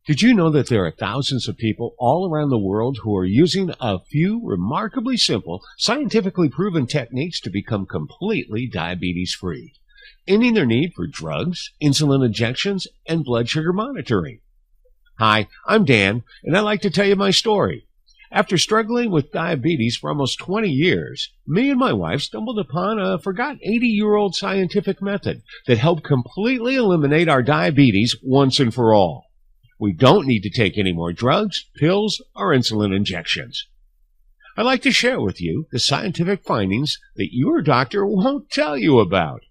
Did you know that there are thousands of people all around the world who are using a few remarkably simple, scientifically proven techniques to become completely diabetes-free, ending their need for drugs, insulin injections, and blood sugar monitoring? Hi, I'm Dan, and I'd like to tell you my story. After struggling with diabetes for almost 20 years, me and my wife stumbled upon a forgotten 80-year-old scientific method that helped completely eliminate our diabetes once and for all. We don't need to take any more drugs, pills, or insulin injections. I'd like to share with you the scientific findings that your doctor won't tell you about.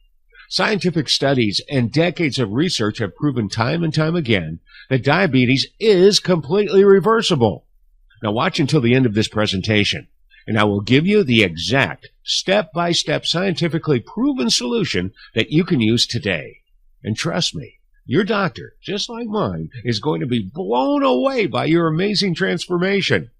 Scientific studies and decades of research have proven time and time again that diabetes is completely reversible. Now watch until the end of this presentation, and I will give you the exact step-by-step scientifically proven solution that you can use today. And trust me, your doctor, just like mine, is going to be blown away by your amazing transformation.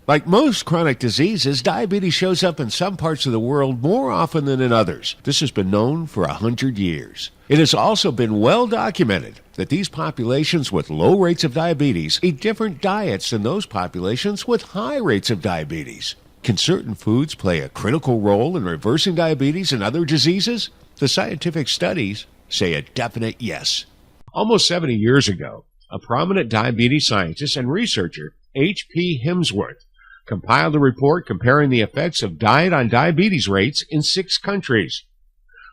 Like most chronic diseases, diabetes shows up in some parts of the world more often than in others. This has been known for 100 years. It has also been well documented that these populations with low rates of diabetes eat different diets than those populations with high rates of diabetes. Can certain foods play a critical role in reversing diabetes and other diseases? The scientific studies say a definite yes. Almost 70 years ago, a prominent diabetes scientist and researcher, H.P. Hemsworth, compiled a report comparing the effects of diet on diabetes rates in 6 countries.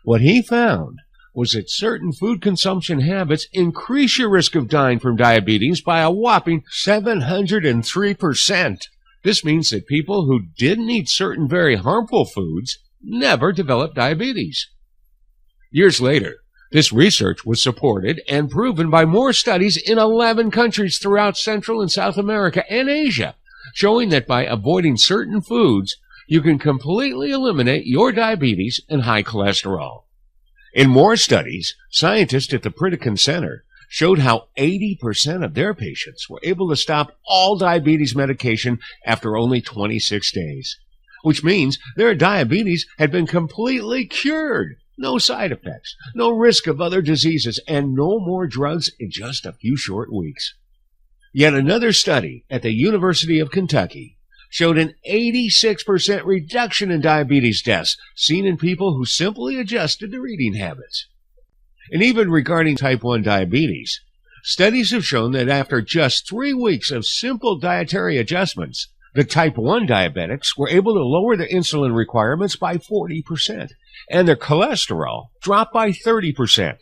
What he found was that certain food consumption habits increase your risk of dying from diabetes by a whopping 703%. This means that people who didn't eat certain very harmful foods never developed diabetes. Years later, this research was supported and proven by more studies in 11 countries throughout Central and South America and Asia, showing that by avoiding certain foods, you can completely eliminate your diabetes and high cholesterol. In more studies, scientists at the Pritikin Center showed how 80% of their patients were able to stop all diabetes medication after only 26 days, which means their diabetes had been completely cured. No side effects, no risk of other diseases, and no more drugs in just a few short weeks. Yet another study at the University of Kentucky showed an 86% reduction in diabetes deaths seen in people who simply adjusted their eating habits. And even regarding type 1 diabetes, studies have shown that after just 3 weeks of simple dietary adjustments, the type 1 diabetics were able to lower their insulin requirements by 40%, and their cholesterol dropped by 30%.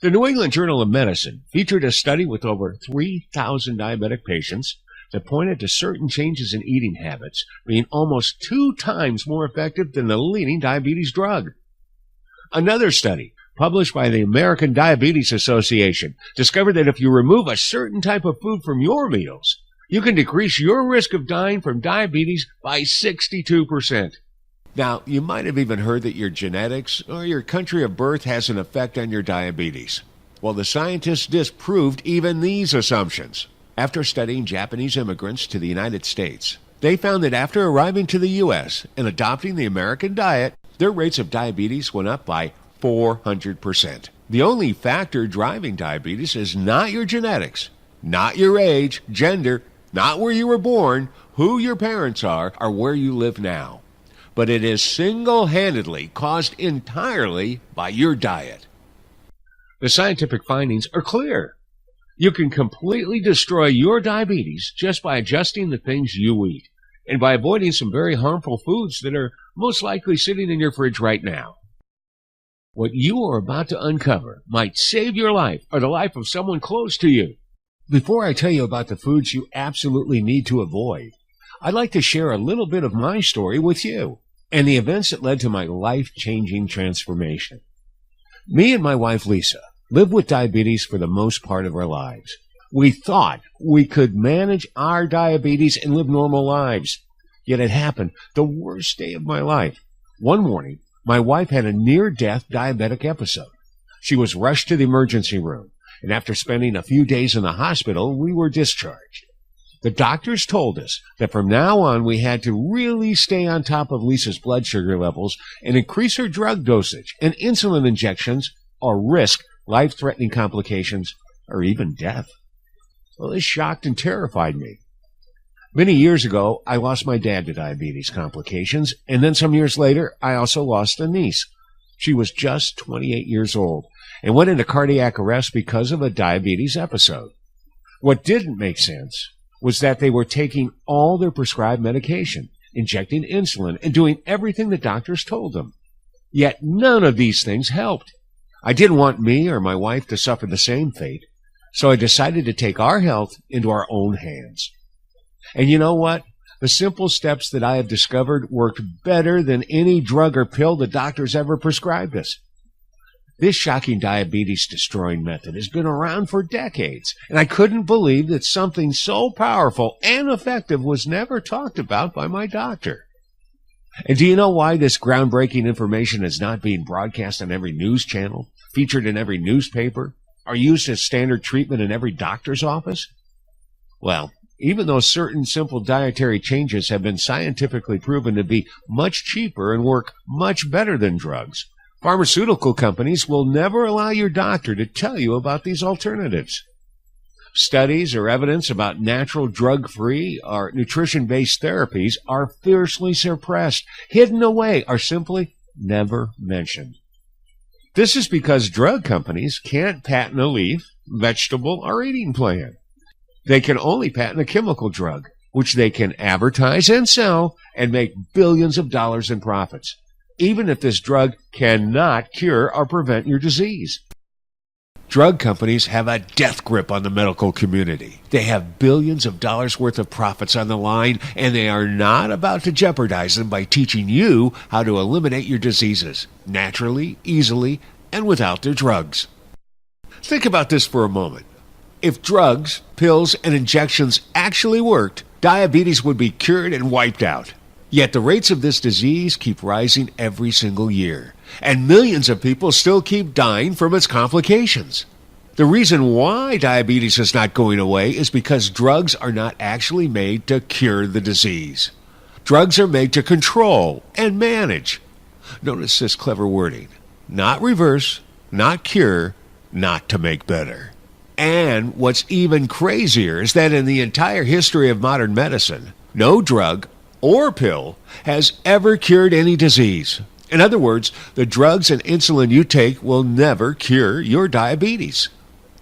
The New England Journal of Medicine featured a study with over 3,000 diabetic patients that pointed to certain changes in eating habits being almost 2 times more effective than the leading diabetes drug. Another study, published by the American Diabetes Association, discovered that if you remove a certain type of food from your meals, you can decrease your risk of dying from diabetes by 62%. Now, you might have even heard that your genetics or your country of birth has an effect on your diabetes. Well, the scientists disproved even these assumptions. After studying Japanese immigrants to the United States, they found that after arriving to the U.S. and adopting the American diet, their rates of diabetes went up by 400%. The only factor driving diabetes is not your genetics, not your age, gender, not where you were born, who your parents are, or where you live now. But it is single-handedly caused entirely by your diet. The scientific findings are clear. You can completely destroy your diabetes just by adjusting the things you eat and by avoiding some very harmful foods that are most likely sitting in your fridge right now. What you are about to uncover might save your life or the life of someone close to you. Before I tell you about the foods you absolutely need to avoid, I'd like to share a little bit of my story with you and the events that led to my life-changing transformation. Me and my wife, Lisa, lived with diabetes for the most part of our lives. We thought we could manage our diabetes and live normal lives. Yet it happened the worst day of my life. One morning, my wife had a near-death diabetic episode. She was rushed to the emergency room, and after spending a few days in the hospital, we were discharged. The doctors told us that from now on we had to really stay on top of Lisa's blood sugar levels and increase her drug dosage and insulin injections or risk life-threatening complications or even death. Well, this shocked and terrified me. Many years ago, I lost my dad to diabetes complications, and then some years later, I also lost a niece. She was just 28 years old and went into cardiac arrest because of a diabetes episode. What didn't make sense was that they were taking all their prescribed medication, injecting insulin, and doing everything the doctors told them. Yet none of these things helped. I didn't want me or my wife to suffer the same fate, so I decided to take our health into our own hands. And you know what? The simple steps that I have discovered worked better than any drug or pill the doctors ever prescribed us. This shocking diabetes-destroying method has been around for decades, and I couldn't believe that something so powerful and effective was never talked about by my doctor. And do you know why this groundbreaking information is not being broadcast on every news channel, featured in every newspaper, or used as standard treatment in every doctor's office? Well, even though certain simple dietary changes have been scientifically proven to be much cheaper and work much better than drugs, pharmaceutical companies will never allow your doctor to tell you about these alternatives. Studies or evidence about natural drug-free or nutrition-based therapies are fiercely suppressed, hidden away, or simply never mentioned. This is because drug companies can't patent a leaf, vegetable, or eating plan. They can only patent a chemical drug, which they can advertise and sell and make billions of dollars in profits, even if this drug cannot cure or prevent your disease. Drug companies have a death grip on the medical community. They have billions of dollars worth of profits on the line, and they are not about to jeopardize them by teaching you how to eliminate your diseases naturally, easily, and without their drugs. Think about this for a moment. If drugs, pills, and injections actually worked, diabetes would be cured and wiped out. Yet the rates of this disease keep rising every single year, and millions of people still keep dying from its complications. The reason why diabetes is not going away is because drugs are not actually made to cure the disease. Drugs are made to control and manage. Notice this clever wording. Not reverse, not cure, not to make better. And what's even crazier is that in the entire history of modern medicine, no drug or pill has ever cured any disease. In other words, the drugs and insulin you take will never cure your diabetes.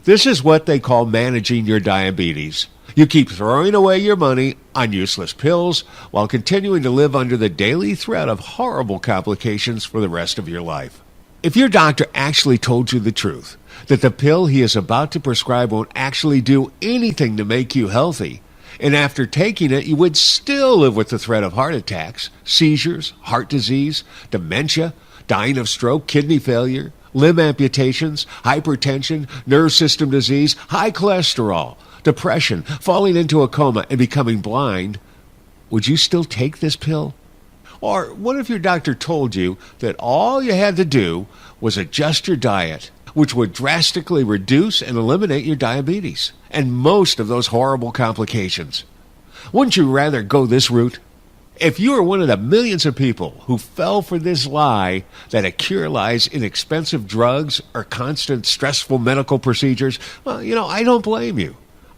This is what they call managing your diabetes. You keep throwing away your money on useless pills while continuing to live under the daily threat of horrible complications for the rest of your life. If your doctor actually told you the truth, that the pill he is about to prescribe won't actually do anything to make you healthy, and after taking it, you would still live with the threat of heart attacks, seizures, heart disease, dementia, dying of stroke, kidney failure, limb amputations, hypertension, nerve system disease, high cholesterol, depression, falling into a coma, and becoming blind, would you still take this pill? Or what if your doctor told you that all you had to do was adjust your diet, which would drastically reduce and eliminate your diabetes and most of those horrible complications? Wouldn't you rather go this route? If you are one of the millions of people who fell for this lie that a cure lies in expensive drugs or constant stressful medical procedures, well, I don't blame you.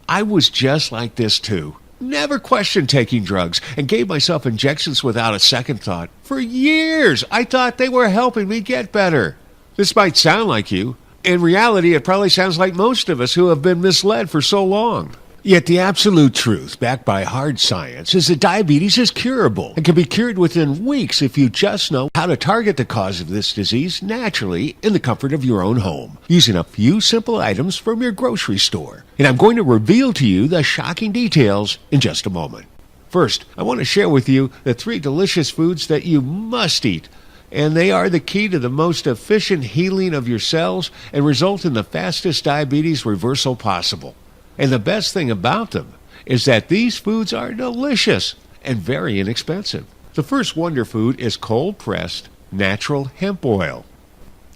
I was just like this too. Never questioned taking drugs and gave myself injections without a second thought. For years, I thought they were helping me get better. This might sound like you. In reality, it probably sounds like most of us who have been misled for so long. Yet the absolute truth, backed by hard science, is that diabetes is curable and can be cured within weeks if you just know how to target the cause of this disease naturally in the comfort of your own home, using a few simple items from your grocery store. And I'm going to reveal to you the shocking details in just a moment. First, I want to share with you the 3 delicious foods that you must eat, and they are the key to the most efficient healing of your cells and result in the fastest diabetes reversal possible. And the best thing about them is that these foods are delicious and very inexpensive. The first wonder food is cold-pressed natural hemp oil.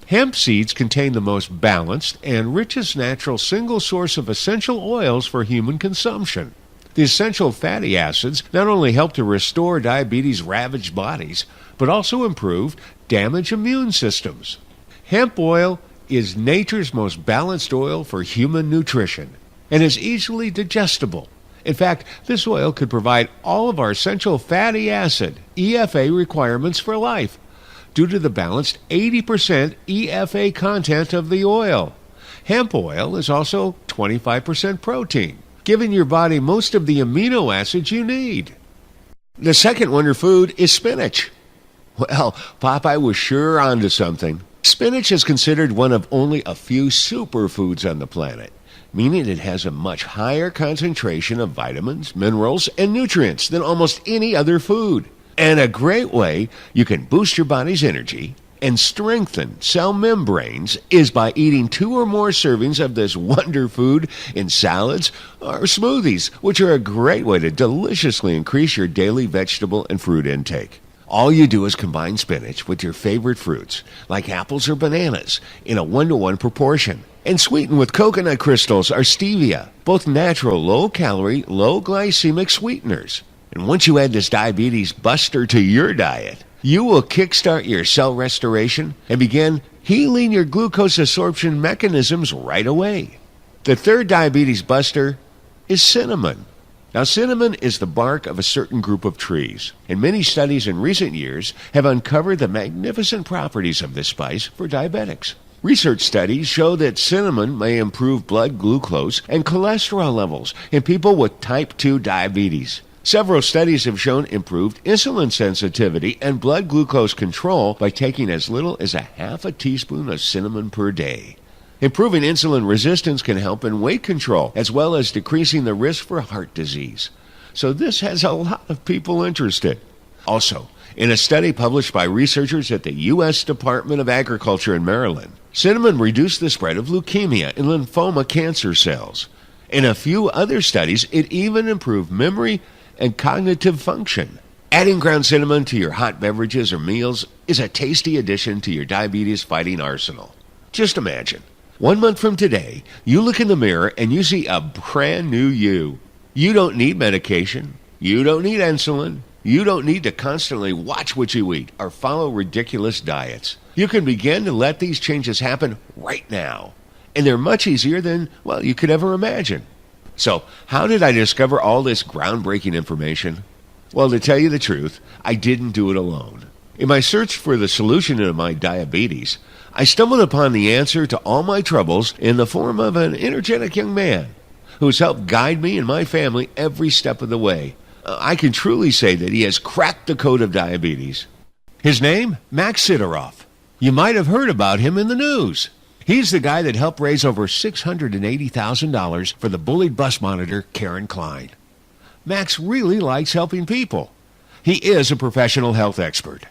Hemp seeds contain the most balanced and richest natural single source of essential oils for human consumption. The essential fatty acids not only help to restore diabetes-ravaged bodies, but also improve damaged immune systems. Hemp oil is nature's most balanced oil for human nutrition. and is easily digestible. In fact, this oil could provide all of our essential fatty acid, EFA, requirements for life due to the balanced 80% EFA content of the oil. Hemp oil is also 25% protein, giving your body most of the amino acids you need. The second wonder food is spinach. Well, Popeye was sure onto something. Spinach is considered one of only a few superfoods on the planet, meaning it has a much higher concentration of vitamins, minerals, and nutrients than almost any other food. And a great way you can boost your body's energy and strengthen cell membranes is by eating 2 or more servings of this wonder food in salads or smoothies, which are a great way to deliciously increase your daily vegetable and fruit intake. All you do is combine spinach with your favorite fruits, like apples or bananas, in a 1-to-1 proportion, and sweeten with coconut crystals or stevia, both natural, low-calorie, low-glycemic sweeteners. And once you add this diabetes buster to your diet, you will kickstart your cell restoration and begin healing your glucose absorption mechanisms right away. The third diabetes buster is cinnamon. Now, cinnamon is the bark of a certain group of trees, and many studies in recent years have uncovered the magnificent properties of this spice for diabetics. Research studies show that cinnamon may improve blood glucose and cholesterol levels in people with type 2 diabetes. Several studies have shown improved insulin sensitivity and blood glucose control by taking as little as a half a teaspoon of cinnamon per day. Improving insulin resistance can help in weight control, as well as decreasing the risk for heart disease. So this has a lot of people interested. Also, in a study published by researchers at the U.S. Department of Agriculture in Maryland, cinnamon reduced the spread of leukemia and lymphoma cancer cells. In a few other studies, it even improved memory and cognitive function. Adding ground cinnamon to your hot beverages or meals is a tasty addition to your diabetes-fighting arsenal. Just imagine, 1 month from today, you look in the mirror and you see a brand new you. You don't need medication. You don't need insulin. You don't need to constantly watch what you eat or follow ridiculous diets. You can begin to let these changes happen right now. And they're much easier than, well, you could ever imagine. So, how did I discover all this groundbreaking information? Well, to tell you the truth, I didn't do it alone. In my search for the solution to my diabetes, I stumbled upon the answer to all my troubles in the form of an energetic young man who's helped guide me and my family every step of the way. I can truly say that he has cracked the code of diabetes. His name? Max Sidoroff. You might have heard about him in the news. He's the guy that helped raise over $680,000 for the bullied bus monitor, Karen Klein. Max really likes helping people. He is a professional health expert,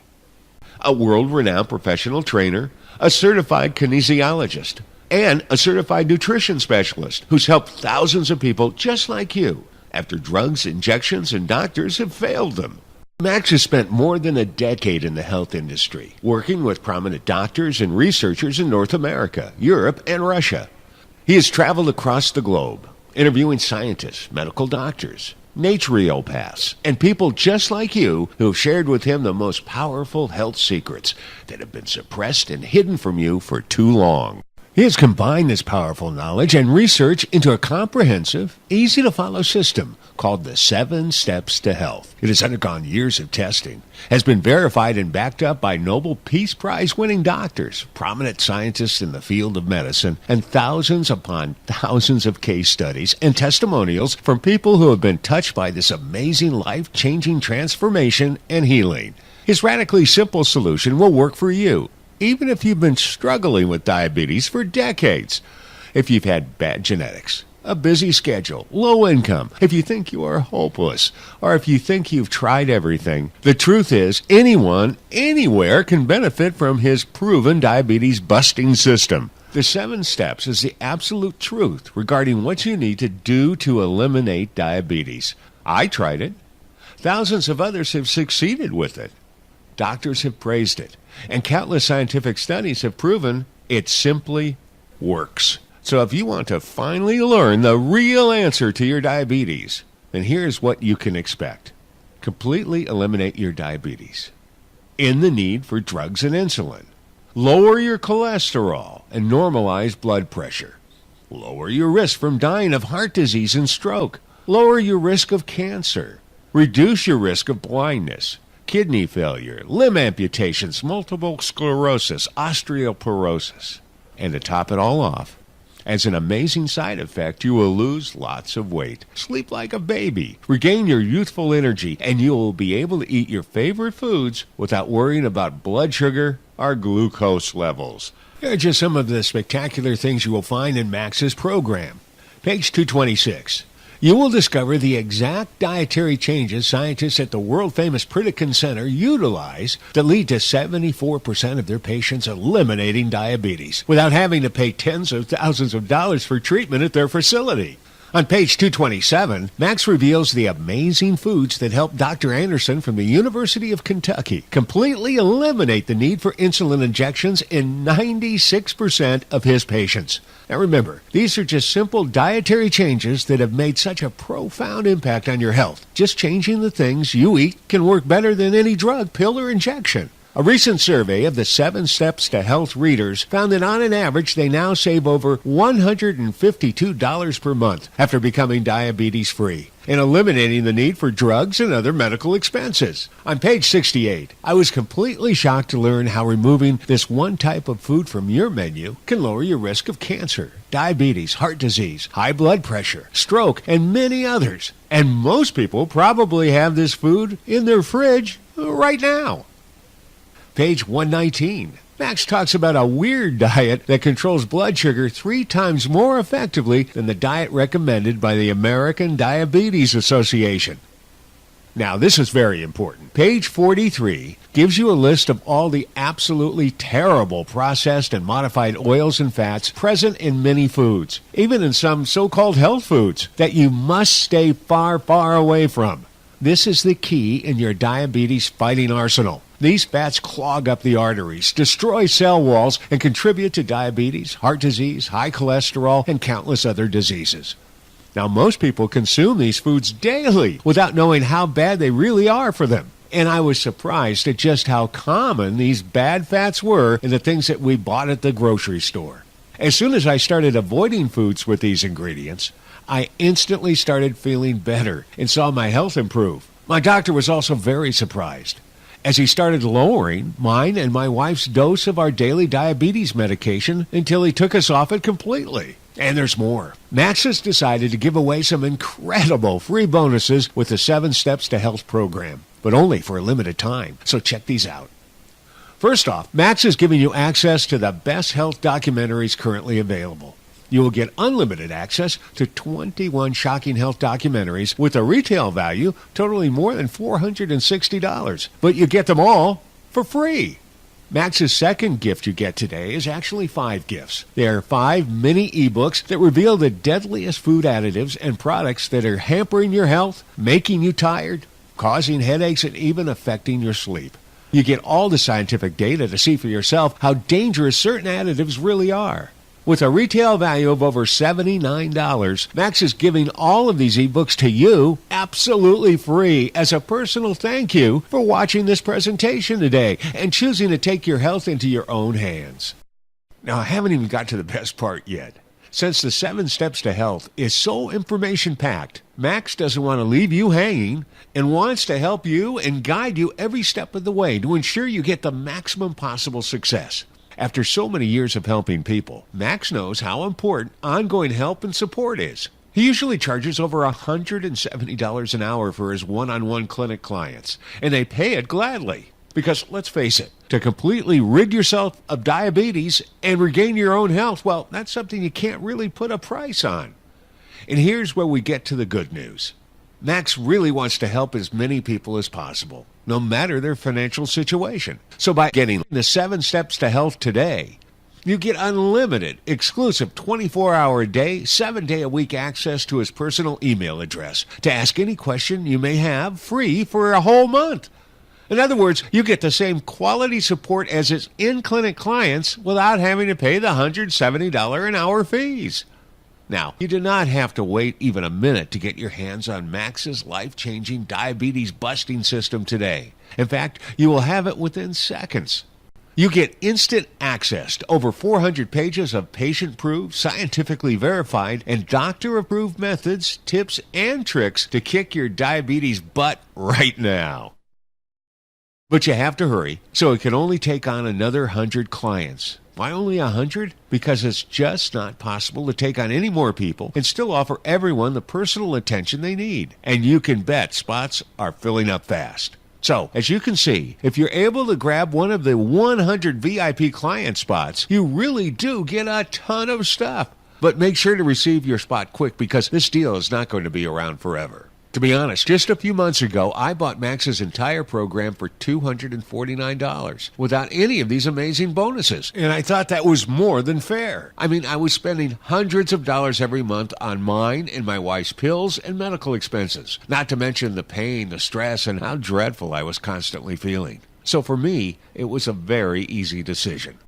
a world-renowned professional trainer, a certified kinesiologist, and a certified nutrition specialist who's helped thousands of people just like you after drugs, injections, and doctors have failed them. Max has spent more than a decade in the health industry, working with prominent doctors and researchers in North America, Europe, and Russia. He has traveled across the globe, interviewing scientists, medical doctors, naturopaths, and people just like you who have shared with him the most powerful health secrets that have been suppressed and hidden from you for too long. He has combined this powerful knowledge and research into a comprehensive, easy-to-follow system called the 7 Steps to Health. It has undergone years of testing, has been verified and backed up by Nobel Peace Prize-winning doctors, prominent scientists in the field of medicine, and thousands upon thousands of case studies and testimonials from people who have been touched by this amazing life-changing transformation and healing. His radically simple solution will work for you, even if you've been struggling with diabetes for decades. If you've had bad genetics, a busy schedule, low income, if you think you are hopeless, or if you think you've tried everything, the truth is anyone, anywhere can benefit from his proven diabetes-busting system. The 7 steps is the absolute truth regarding what you need to do to eliminate diabetes. I tried it. Thousands of others have succeeded with it. Doctors have praised it, and countless scientific studies have proven it simply works. So if you want to finally learn the real answer to your diabetes, then here's what you can expect. Completely eliminate your diabetes. End the need for drugs and insulin. Lower your cholesterol and normalize blood pressure. Lower your risk from dying of heart disease and stroke. Lower your risk of cancer. Reduce your risk of blindness, kidney failure, limb amputations, multiple sclerosis, osteoporosis. And to top it all off, as an amazing side effect, you will lose lots of weight, sleep like a baby, regain your youthful energy, and you will be able to eat your favorite foods without worrying about blood sugar or glucose levels. Here are just some of the spectacular things you will find in Max's program. Page 226. You will discover the exact dietary changes scientists at the world-famous Pritikin Center utilize that lead to 74% of their patients eliminating diabetes without having to pay tens of thousands of dollars for treatment at their facility. On page 227, Max reveals the amazing foods that help Dr. Anderson from the University of Kentucky completely eliminate the need for insulin injections in 96% of his patients. Now remember, these are just simple dietary changes that have made such a profound impact on your health. Just changing the things you eat can work better than any drug, pill, or injection. A recent survey of the 7 Steps to Health readers found that on an average they now save over $152 per month after becoming diabetes-free and eliminating the need for drugs and other medical expenses. On page 68, I was completely shocked to learn how removing this one type of food from your menu can lower your risk of cancer, diabetes, heart disease, high blood pressure, stroke, and many others. And most people probably have this food in their fridge right now. Page 119. Max talks about a weird diet that controls blood sugar 3 times more effectively than the diet recommended by the American Diabetes Association. Now, this is very important. Page 43 gives you a list of all the absolutely terrible processed and modified oils and fats present in many foods, even in some so-called health foods, that you must stay far, far away from. This is the key in your diabetes fighting arsenal. These fats clog up the arteries, destroy cell walls, and contribute to diabetes, heart disease, high cholesterol, and countless other diseases. Now, most people consume these foods daily without knowing how bad they really are for them. And I was surprised at just how common these bad fats were in the things that we bought at the grocery store. As soon as I started avoiding foods with these ingredients, I instantly started feeling better and saw my health improve. My doctor was also very surprised, as he started lowering mine and my wife's dose of our daily diabetes medication until he took us off it completely. And there's more. Max has decided to give away some incredible free bonuses with the 7 Steps to Health program, but only for a limited time, so check these out. First off, Max is giving you access to the best health documentaries currently available. You will get unlimited access to 21 shocking health documentaries with a retail value totaling more than $460. But you get them all for free. Max's second gift you get today is actually 5 gifts. They are 5 mini ebooks that reveal the deadliest food additives and products that are hampering your health, making you tired, causing headaches, and even affecting your sleep. You get all the scientific data to see for yourself how dangerous certain additives really are. With a retail value of over $79, Max is giving all of these ebooks to you absolutely free as a personal thank you for watching this presentation today and choosing to take your health into your own hands. Now, I haven't even got to the best part yet. Since the 7 Steps to Health is so information-packed, Max doesn't want to leave you hanging and wants to help you and guide you every step of the way to ensure you get the maximum possible success. After so many years of helping people, Max knows how important ongoing help and support is. He usually charges over $170 an hour for his one-on-one clinic clients, and they pay it gladly. Because, let's face it, to completely rid yourself of diabetes and regain your own health, well, that's something you can't really put a price on. And here's where we get to the good news. Max really wants to help as many people as possible, no matter their financial situation. So by getting the 7 Steps to Health today, you get unlimited, exclusive 24-hour-a-day, 7-day-a-week access to his personal email address to ask any question you may have free for a whole month. In other words, you get the same quality support as his in-clinic clients without having to pay the $170 an hour fees. Now, you do not have to wait even a minute to get your hands on Max's life-changing diabetes-busting system today. In fact, you will have it within seconds. You get instant access to over 400 pages of patient-proof, scientifically verified, and doctor-approved methods, tips, and tricks to kick your diabetes butt right now. But you have to hurry, so it can only take on another 100 clients. Why only 100? Because it's just not possible to take on any more people and still offer everyone the personal attention they need. And you can bet spots are filling up fast. So, as you can see, if you're able to grab one of the 100 VIP client spots, you really do get a ton of stuff. But make sure to receive your spot quick because this deal is not going to be around forever. To be honest, just a few months ago, I bought Max's entire program for $249 without any of these amazing bonuses. And I thought that was more than fair. I mean, I was spending hundreds of dollars every month on mine and my wife's pills and medical expenses, not to mention the pain, the stress, and how dreadful I was constantly feeling. So for me, it was a very easy decision.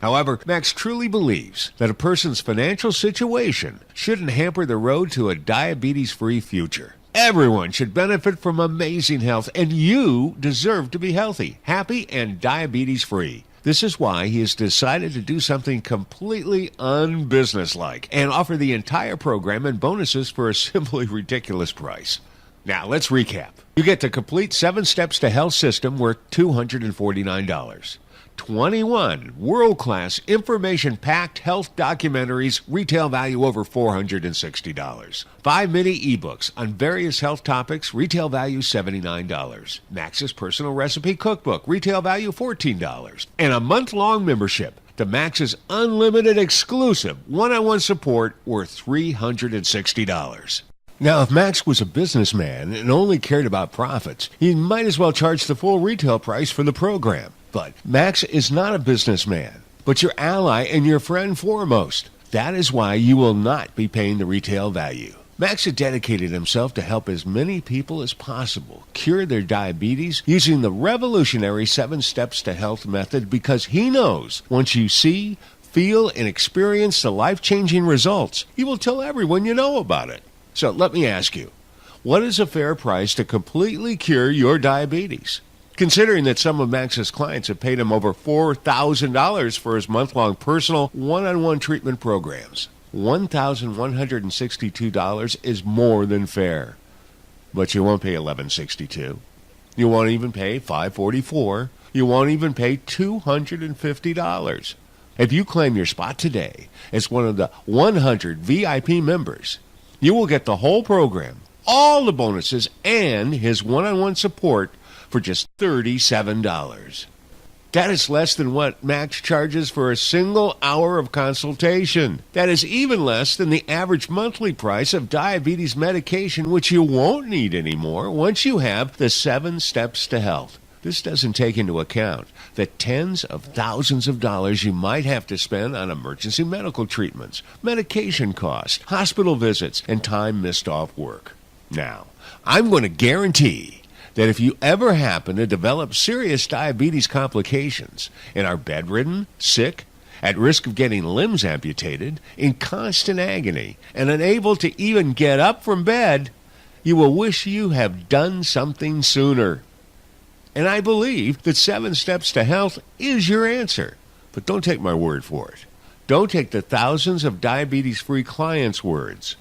However, Max truly believes that a person's financial situation shouldn't hamper the road to a diabetes-free future. Everyone should benefit from amazing health, and you deserve to be healthy, happy, and diabetes-free. This is why he has decided to do something completely unbusinesslike and offer the entire program and bonuses for a simply ridiculous price. Now, let's recap. You get the complete 7 Steps to Health system worth $249. 21 world-class information-packed health documentaries, retail value over $460. 5 mini ebooks on various health topics, retail value $79. Max's personal recipe cookbook, retail value $14. And a month-long membership to Max's unlimited exclusive one-on-one support worth $360. Now, if Max was a businessman and only cared about profits, he might as well charge the full retail price for the program. But Max is not a businessman, but your ally and your friend foremost. That is why you will not be paying the retail value. Max has dedicated himself to help as many people as possible cure their diabetes using the revolutionary 7 Steps to Health method because he knows once you see, feel, and experience the life-changing results, you will tell everyone you know about it. So let me ask you, what is a fair price to completely cure your diabetes? Considering that some of Max's clients have paid him over $4,000 for his month-long personal one-on-one treatment programs, $1,162 is more than fair. But you won't pay $1,162. You won't even pay $544. You won't even pay $250. If you claim your spot today as one of the 100 VIP members, you will get the whole program, all the bonuses, and his one-on-one support for just $37. That is less than what Max charges for a single hour of consultation. That is even less than the average monthly price of diabetes medication, which you won't need anymore once you have the 7 Steps to Health. This doesn't take into account the tens of thousands of dollars you might have to spend on emergency medical treatments, medication costs, hospital visits, and time missed off work. Now, I'm going to guarantee that if you ever happen to develop serious diabetes complications and are bedridden, sick, at risk of getting limbs amputated, in constant agony, and unable to even get up from bed, you will wish you have done something sooner. And I believe that 7 Steps to Health is your answer. But don't take my word for it. Don't take the thousands of diabetes-free clients' words.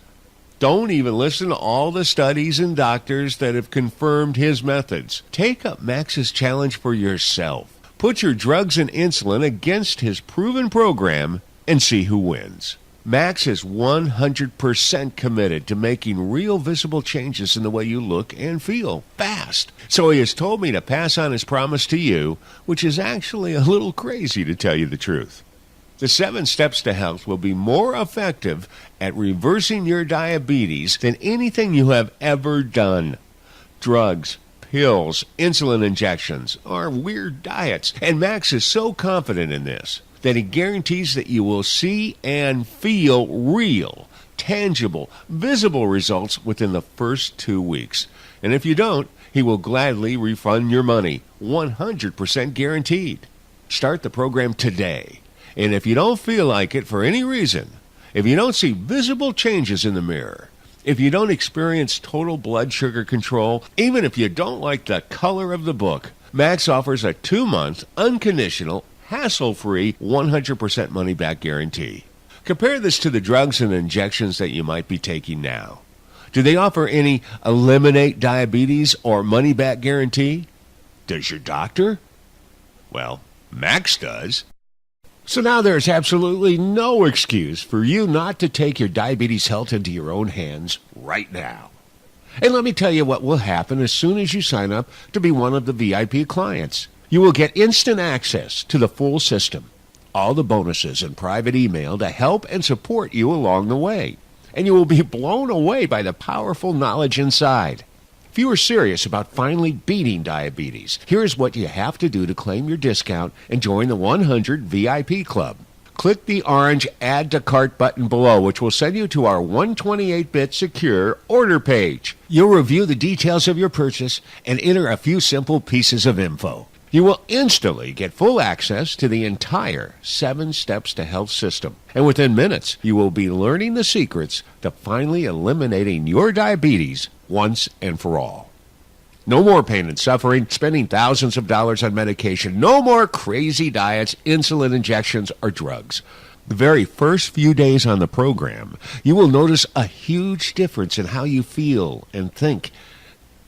Don't even listen to all the studies and doctors that have confirmed his methods. Take up Max's challenge for yourself. Put your drugs and insulin against his proven program and see who wins. Max is 100% committed to making real visible changes in the way you look and feel fast. So he has told me to pass on his promise to you, which is actually a little crazy to tell you the truth. The 7 Steps to Health will be more effective at reversing your diabetes than anything you have ever done. Drugs, pills, insulin injections, or weird diets. And Max is so confident in this that he guarantees that you will see and feel real, tangible, visible results within the first 2 weeks. And if you don't, he will gladly refund your money, 100% guaranteed. Start the program today. And if you don't feel like it for any reason, if you don't see visible changes in the mirror, if you don't experience total blood sugar control, even if you don't like the color of the book, Max offers a 2-month, unconditional, hassle-free 100% money-back guarantee. Compare this to the drugs and injections that you might be taking now. Do they offer any eliminate diabetes or money-back guarantee? Does your doctor? Well, Max does. So now there's absolutely no excuse for you not to take your diabetes health into your own hands right now. And let me tell you what will happen as soon as you sign up to be one of the VIP clients. You will get instant access to the full system, all the bonuses and private email to help and support you along the way. And you will be blown away by the powerful knowledge inside. If you are serious about finally beating diabetes, here's what you have to do to claim your discount and join the 100 VIP Club. Click the orange Add to Cart button below, which will send you to our 128-bit secure order page. You'll review the details of your purchase and enter a few simple pieces of info. You will instantly get full access to the entire 7 Steps to Health system. And within minutes, you will be learning the secrets to finally eliminating your diabetes once and for all. No more pain and suffering, spending thousands of dollars on medication. No more crazy diets, insulin injections, or drugs. The very first few days on the program, you will notice a huge difference in how you feel and think.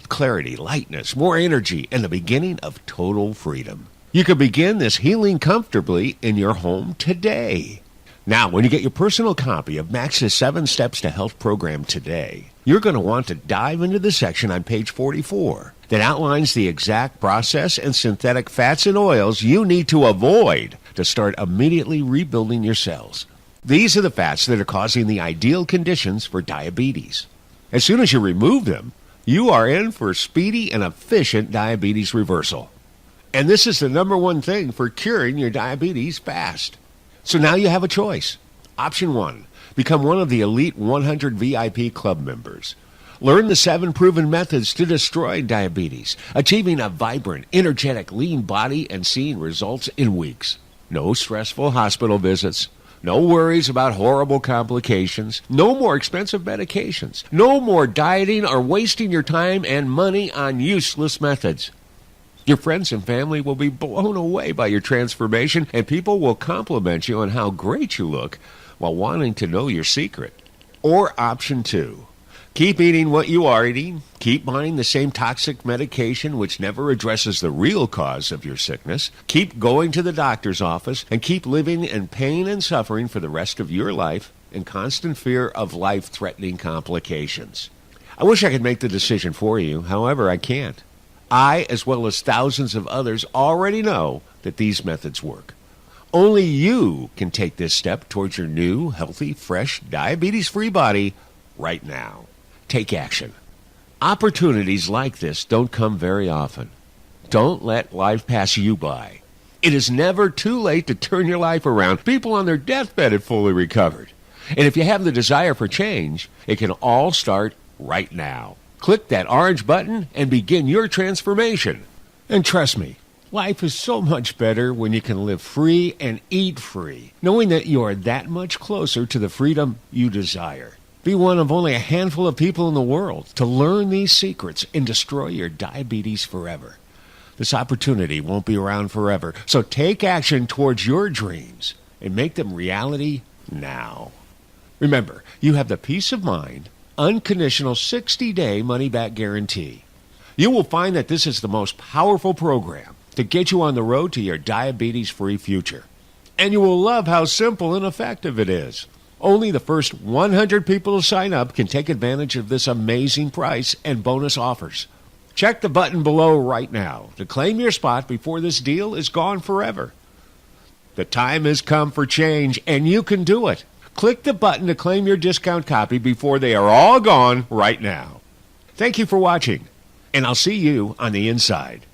Clarity, lightness, more energy, and the beginning of total freedom. You can begin this healing comfortably in your home today. Now, when you get your personal copy of Max's 7 Steps to Health program today, you're going to want to dive into the section on page 44 that outlines the exact process and synthetic fats and oils you need to avoid to start immediately rebuilding your cells. These are the fats that are causing the ideal conditions for diabetes. As soon as you remove them, you are in for speedy and efficient diabetes reversal. And this is the number one thing for curing your diabetes fast. So now you have a choice. Option 1, become one of the elite 100 VIP Club members. Learn the 7 proven methods to destroy diabetes, achieving a vibrant, energetic, lean body and seeing results in weeks. No stressful hospital visits. No worries about horrible complications. No more expensive medications. No more dieting or wasting your time and money on useless methods. Your friends and family will be blown away by your transformation, and people will compliment you on how great you look while wanting to know your secret. Or option 2, keep eating what you are eating, keep buying the same toxic medication which never addresses the real cause of your sickness, keep going to the doctor's office, and keep living in pain and suffering for the rest of your life in constant fear of life-threatening complications. I wish I could make the decision for you, however, I can't. I, as well as thousands of others, already know that these methods work. Only you can take this step towards your new, healthy, fresh, diabetes-free body right now. Take action. Opportunities like this don't come very often. Don't let life pass you by. It is never too late to turn your life around. People on their deathbed have fully recovered. And if you have the desire for change, it can all start right now. Click that orange button and begin your transformation. And trust me, life is so much better when you can live free and eat free, knowing that you are that much closer to the freedom you desire. Be one of only a handful of people in the world to learn these secrets and destroy your diabetes forever. This opportunity won't be around forever, so take action towards your dreams and make them reality now. Remember, you have the peace of mind, unconditional 60-day money-back guarantee. You will find that this is the most powerful program to get you on the road to your diabetes-free future. And you will love how simple and effective it is. Only the first 100 people to sign up can take advantage of this amazing price and bonus offers. Check the button below right now to claim your spot before this deal is gone forever. The time has come for change, and you can do it. Click the button to claim your discount copy before they are all gone right now. Thank you for watching, and I'll see you on the inside.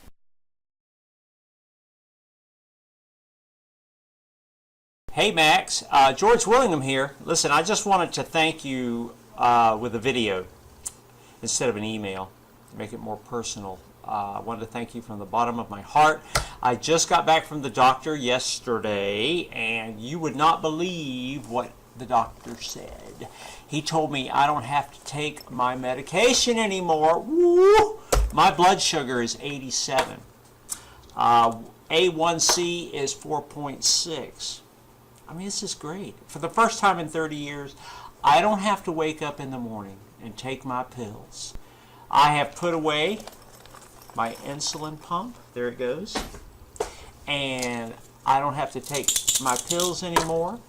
Hey Max, George Willingham here. Listen, I just wanted to thank you with a video instead of an email to make it more personal. I wanted to thank you from the bottom of my heart. I just got back from the doctor yesterday, and you would not believe what the doctor said. He told me I don't have to take my medication anymore. Woo! My blood sugar is 87. A1C is 4.6. I mean, this is great. For the first time in 30 years, I don't have to wake up in the morning and take my pills. I have put away my insulin pump. There it goes. And I don't have to take my pills anymore.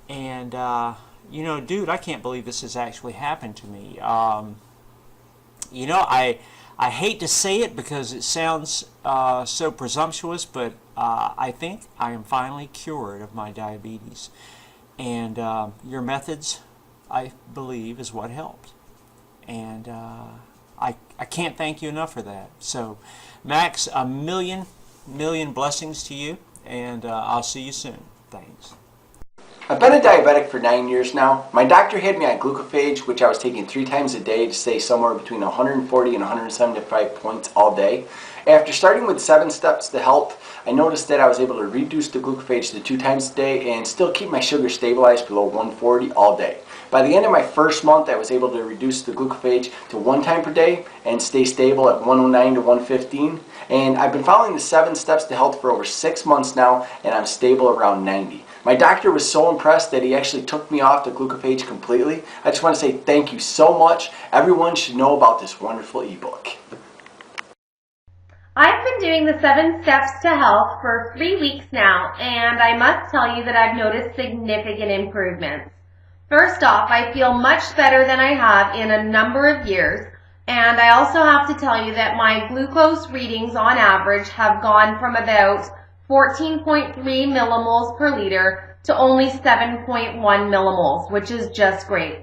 And, you know, dude, I can't believe this has actually happened to me. You know, I hate to say it because it sounds so presumptuous, but I think I am finally cured of my diabetes. And your methods, I believe, is what helped. And I can't thank you enough for that. So, Max, a million blessings to you, and I'll see you soon. Thanks. I've been a diabetic for 9 years now. My doctor had me on glucophage, which I was taking 3 times a day to stay somewhere between 140 and 175 points all day. After starting with 7 steps to health, I noticed that I was able to reduce the glucophage to 2 times a day and still keep my sugar stabilized below 140 all day. By the end of my first month, I was able to reduce the glucophage to 1 time per day and stay stable at 109 to 115. And I've been following the 7 steps to health for over 6 months now, and I'm stable around 90. My doctor was so impressed that he actually took me off the glucophage completely. I just want to say thank you so much. Everyone should know about this wonderful ebook. I've been doing the 7 steps to health for 3 weeks now, and I must tell you that I've noticed significant improvements. First off, I feel much better than I have in a number of years, and I also have to tell you that my glucose readings on average have gone from about 14.3 millimoles per liter to only 7.1 millimoles, which is just great.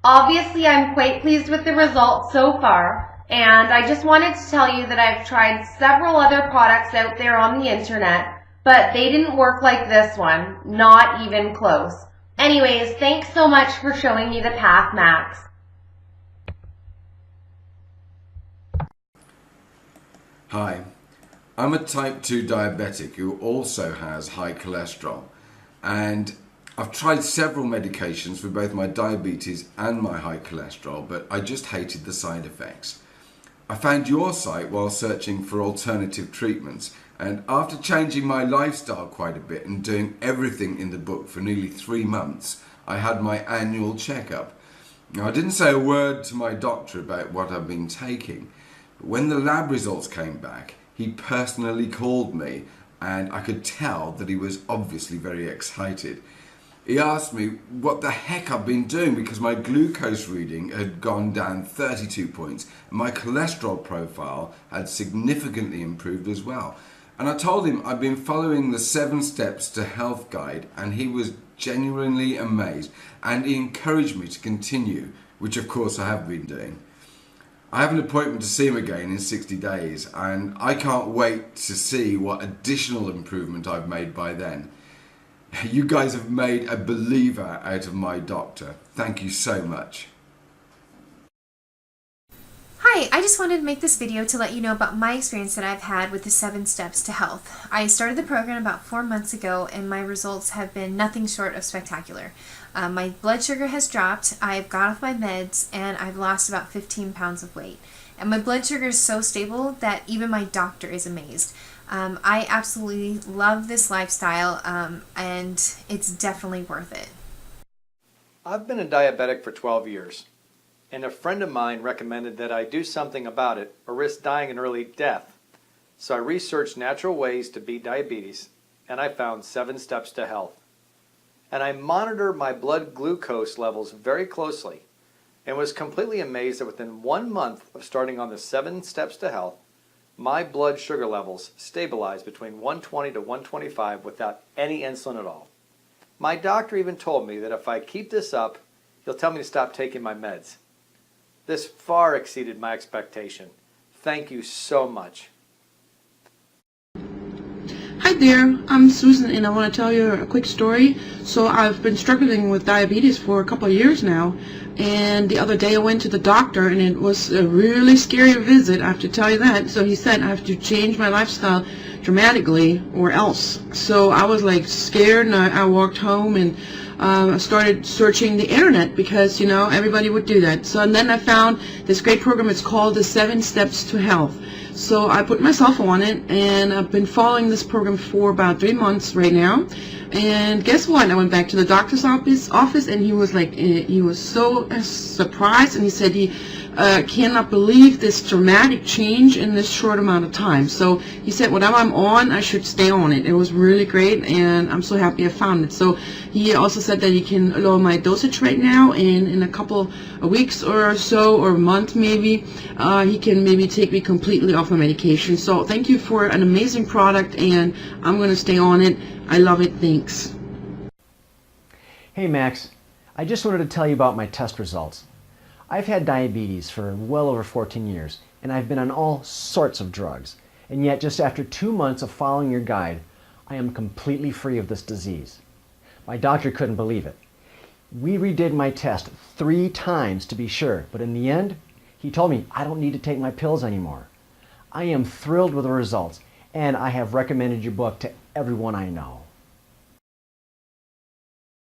Obviously, I'm quite pleased with the results so far, and I just wanted to tell you that I've tried several other products out there on the internet, but they didn't work like this one, not even close. Anyways, thanks so much for showing me the path, Max. Hi, I'm a type 2 diabetic who also has high cholesterol, and I've tried several medications for both my diabetes and my high cholesterol, but I just hated the side effects. I found your site while searching for alternative treatments, and after changing my lifestyle quite a bit and doing everything in the book for nearly 3 months, I had my annual checkup. Now, I didn't say a word to my doctor about what I've been taking, but when the lab results came back, he personally called me, and I could tell that he was obviously very excited. He asked me what the heck I've been doing because my glucose reading had gone down 32 points and my cholesterol profile had significantly improved as well. And I told him I'd been following the 7 steps to health guide, and he was genuinely amazed, and he encouraged me to continue, which of course I have been doing. I have an appointment to see him again in 60 days, and I can't wait to see what additional improvement I've made by then. You guys have made a believer out of my doctor. Thank you so much. Hi, I just wanted to make this video to let you know about my experience that I've had with the 7 steps to health. I started the program about 4 months ago, and my results have been nothing short of spectacular. My blood sugar has dropped, I've got off my meds, and I've lost about 15 pounds of weight. And my blood sugar is so stable that even my doctor is amazed. I absolutely love this lifestyle, and it's definitely worth it. I've been a diabetic for 12 years, and a friend of mine recommended that I do something about it or risk dying an early death. So I researched natural ways to beat diabetes, and I found 7 steps to health. And I monitor my blood glucose levels very closely, and was completely amazed that within 1 month of starting on the 7 steps to health, my blood sugar levels stabilized between 120 to 125 without any insulin at all. My doctor even told me that if I keep this up, he'll tell me to stop taking my meds. This far exceeded my expectation. Thank you so much. Hi there, I'm Susan, and I want to tell you a quick story. So I've been struggling with diabetes for a couple of years now, and the other day I went to the doctor, and it was a really scary visit, I have to tell you that. So he said I have to change my lifestyle dramatically or else. So I was like scared, and I walked home, and I started searching the internet because, you know, everybody would do that. So and then I found this great program. It's called the 7 Steps to Health. So I put myself on it, and I've been following this program for about 3 months right now. And guess what? I went back to the doctor's office, and he was like, he was so surprised, and he said he cannot believe this dramatic change in this short amount of time. So he said, whatever I'm on, I should stay on it. It was really great, and I'm so happy I found it. So he also said that he can lower my dosage right now, and in a couple of weeks or so, or a month maybe, he can maybe take me completely off my medication. So thank you for an amazing product, and I'm going to stay on it. I love it. Thanks. Hey Max, I just wanted to tell you about my test results. I've had diabetes for well over 14 years, and I've been on all sorts of drugs. And yet, just after 2 months of following your guide, I am completely free of this disease. My doctor couldn't believe it. We redid my test 3 times to be sure, but in the end, he told me I don't need to take my pills anymore. I am thrilled with the results, and I have recommended your book to everyone I know.